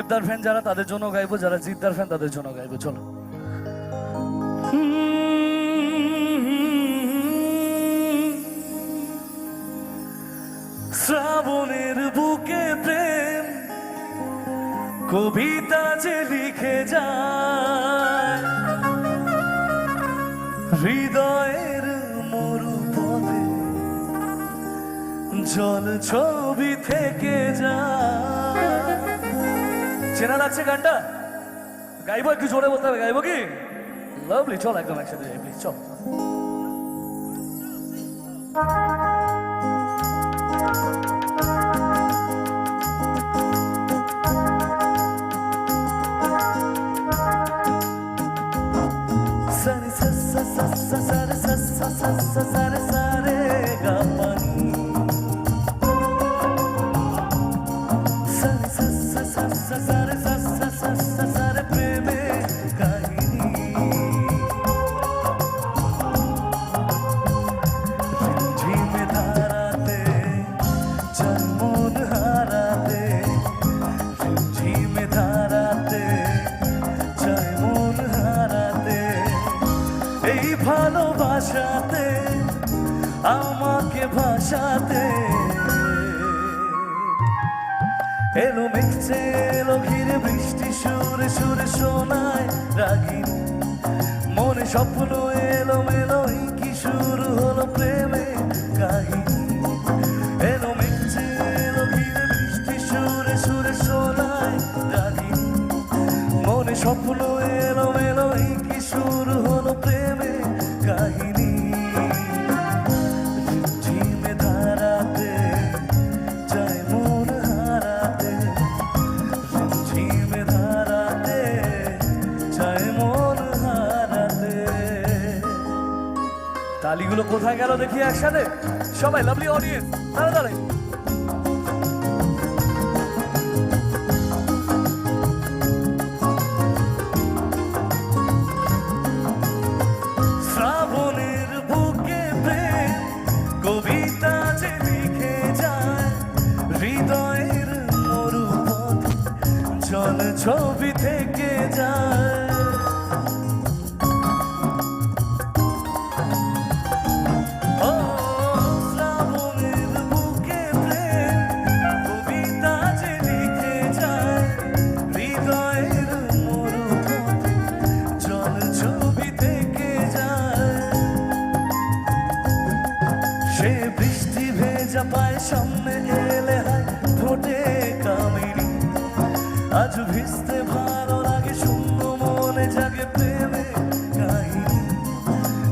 জিদ্দার fan যারা তাদের জন্য গাইবো, যারা জিদ্দার ফ্যান তাদের জন্য গাইবো। চলো। শ্রাবণের বুকে প্রেম কবিতা যে লিখে যায়, হৃদয়ের মরুপথে জল ছবি থেকে যায়। চেনা লাগছে গানটা? গাইবো? একটু জোরে বলতে হবে। গাইবো কি? লাভলি, চল একদম একসাথে যাই প্লিজ, চল। সারে সা সা সা সারে সা সা সা সারে সারে গা পানি, সারে সা সা সা সারে সা সা সারে প্রেমে কাহিনী। ঝিমে ধারাতে চার মন হারাতে, ঝিমে ধারাতে চার মন হারাতে, এই ভালোবাসাতে আমাকে ভাসাতে। এলো মেঘছে এলো ঘিরে বৃষ্টি সুরে সুরে শোনায় রাগিনী, মনে স্বপ্ন এলো মেলো কি শুরু হলো প্রেমে কাহিনী। এলো মেঘছে এলো ঘিরে বৃষ্টি সুরে সুরে শোনায় রাগিনী, মনে স্বপ্ন এলো মেলো কি শুরু হলো প্রেমে কাহিনী। ঝিমে ধারাতে যায় মন হারাতে, ঝিমে ধারাতে যায় মন হারাতে। তালিগুলো কোথায় গেল দেখি একসাথে সবাই, লাভলি অডিয়েন্স দাঁড়া দাঁড়াই। শ্রাবণের বুকে প্রেম কবিতা যে লিখে যায়, হৃদয়ের মরুপথ জল ছবি থেকে যায়। ও শ্রাবণের বুকে প্রেম কবিতা যে লিখে যায়, হৃদয়ের মরুপথ জল ছবি থেকে যায়। সে বৃষ্টি ভেজা পায় সামনে এলে হয় ফোটে কামিনী, আজ ভিজতে ভালো লাগে শূন্য মনে জাগে প্রেমে কাহিনী।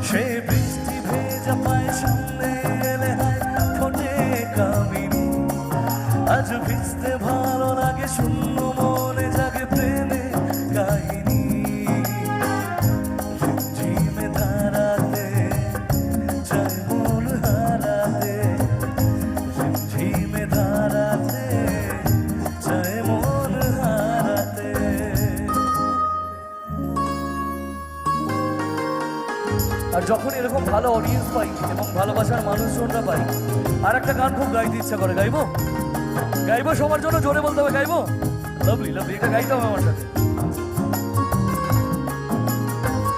সে বৃষ্টি ভেজা পায় সামনে এলে হয় ফোটে কামিনী, আজ ভিজতে ভালো লাগে শূন্য মনে জাগে প্রেমে কাহিনী। ঝিমে ধারাতে যায় মন হারাতে, ঝিমে ধারাতে যায় মন হারাতে। আর যখন এরকম ভালো অডিয়েন্স পাই এবং ভালোবাসার মানুষজনরা পাই, আর একটা গান খুব গাইতে ইচ্ছা করে। গাইবো? গাইবো সবার জন্য, জোরে বলতে হবে। গাইবো? লাভলি লাভলি, এটা গাইতে হবে আমার সাথে।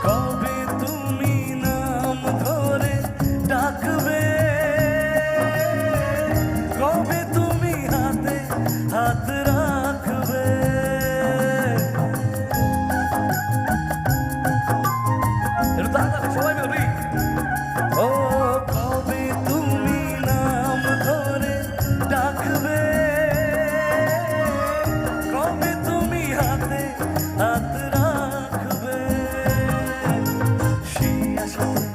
কবে তুমি নাম ধরে ডাকবে, কবে তুমি হাতে হাত রাখবে, একটু তাড়াতাড়ি সবাই বলি। ও কবে তুমি নাম ধরে ডাকবে, কবে তুমি হাতে হাত রাখবে, সেই আশাতে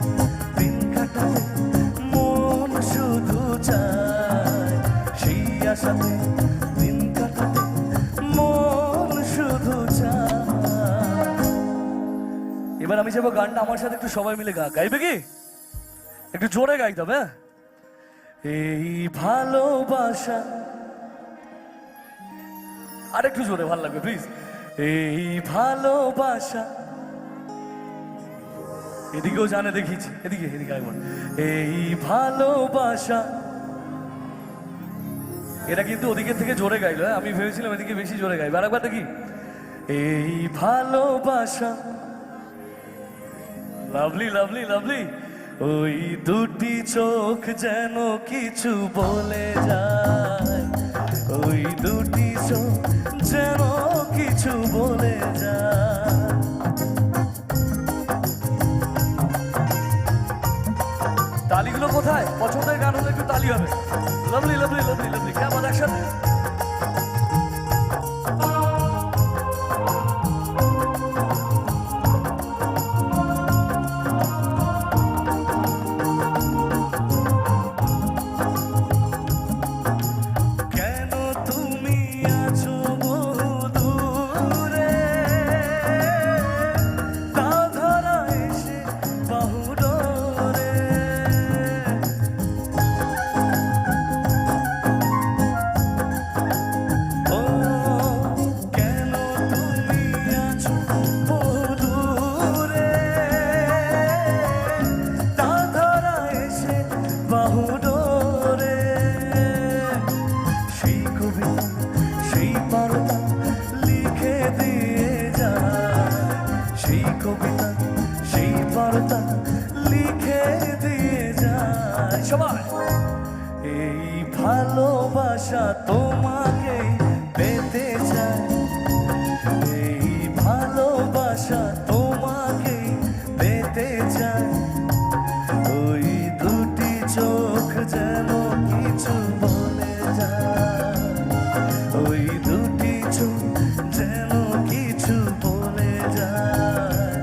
দিন কাটাতে মন শুধু চায়, সেই আশাতে দিন কাটাতে মন শুধু চায়। এবার আমি যাবো গানটা আমার সাথে একটু সবাই মিলে গাইবে কি? একটু জোরে গাইতে হবে। এই ভালোবাসা, আর একটু জোরে, ভালো লাগবে প্লিজ। এই ভালোবাসা, এদিকেও জানে দেখিয়েছি, এদিকে এদিকে একবার। এই ভালোবাসা এটা কিন্তু ওদিকের থেকে জোরে গাইলো, হ্যাঁ? আমি ভেবেছিলাম এদিকে বেশি জোরে গাইবে। আরেকবার দেখি। এই ভালোবাসা, লাভলি লাভলি লাভলি, ওই দুটি চোখ যেন কিছু বলে যায়, ওই দুটি চোখ যেন কিছু বলে যায়। তালিগুলো কোথায়? পছন্দের গান হলে একটু তালি হবে। লাভলি লাভলি লাভলি লাভলি, কেমন একসাথে? কেন তুমি আছো বহু দূরে, তা ধরা এসে বাহু ডোরে। ও কেন তুমি আছো বহু দূরে, তা ধরা এসে বাহু ডোরে। সেই কবিতা সেই বার্তা লিখে দিয়ে যায়, সেই কবিতা সেই বার্তা লিখে দিয়ে যায়। সবাই এই ভালোবাসা তোমাকে পেতে চায়, এই ভালোবাসা তোমাকে পেতে চায়। ওই দুটি চোখ যেন কিছু বলে যায়, ওই দুটি চোখ যেন কিছু বলে যায়,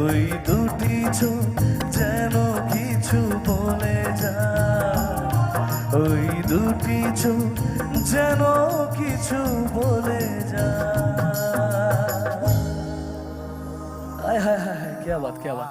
ওই দুটি চোখ যেন কিছু বলে যায়, ওই দুটি চোখ যেন কিছু বলে যায়। হায় হায় হায় হায়, क्या बात क्या बात।